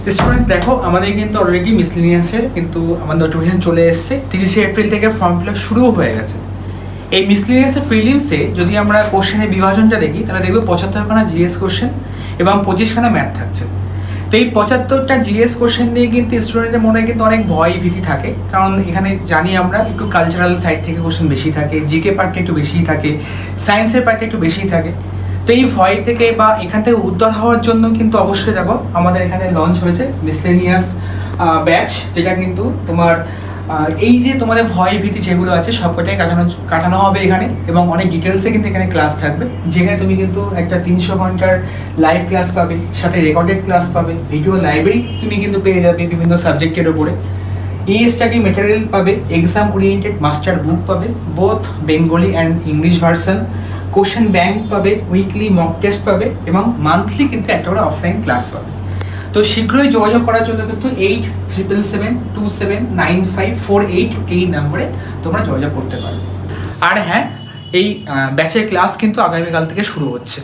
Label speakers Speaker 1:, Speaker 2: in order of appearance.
Speaker 1: Students দেখো, আমাদের কিন্তু অলরেডি মিসলিনিয়াসের কিন্তু আমার নোটিফিকেশন চলে এসেছে। 30শে এপ্রিল থেকে ফর্ম ফিল আপ শুরুও হয়ে গেছে। এই মিসলিনিয়াসের প্রিলিমসে যদি আমরা কোশ্চেনের বিভাজনটা দেখি, তাহলে দেখবো 75খানা জিএস কোশ্চেন এবং 25খানা ম্যাথ থাকছে। তো এই 75টা জিএস কোশ্চেন নিয়ে কিন্তু স্টুডেন্টের মনে কিন্তু অনেক ভয় ভীতি থাকে, কারণ এখানে জানি আমরা একটু কালচারাল সাইড থেকে কোশ্চেন বেশি থাকে, জিকে পার্টটা একটু বেশিই থাকে, সায়েন্সের পার্টটা একটু বেশিই থাকে। তো এই ভয় থেকে বা এখান থেকে উদ্ধার হওয়ার জন্য কিন্তু অবশ্যই দেখো আমাদের এখানে লঞ্চ হয়েছে মিসলেনিয়াস ব্যাচ, যেটা কিন্তু তোমার এই যে তোমাদের ভয় ভীতি যেগুলো আছে সবকটাই কাটানো হবে এখানে, এবং অনেক ডিটেলসে কিন্তু এখানে ক্লাস থাকবে, যেখানে তুমি কিন্তু একটা 300 ঘন্টার লাইভ ক্লাস পাবে, সাথে রেকর্ডেড ক্লাস পাবে, ভিডিও লাইব্রেরি তুমি কিন্তু পেয়ে যাবে বিভিন্ন সাবজেক্টের উপরে, স্টাডি মেটেরিয়াল পাবে, এক্সাম ওরিয়েন্টেড মাস্টার বুক পাবে, both Bengali and English version, question bank পাবে, উইকলি মক টেস্ট পাবে, এবং মান্থলি কিন্তু একটা করে অফলাইন ক্লাস পাবে। তো শীঘ্রই যোগাযোগ করার জন্য কিন্তু 8777279548 এই নম্বরে তোমরা যোগাযোগ করতে পারো। আর হ্যাঁ, এই ব্যাচের ক্লাস কিন্তু আগামীকাল থেকে শুরু হচ্ছে।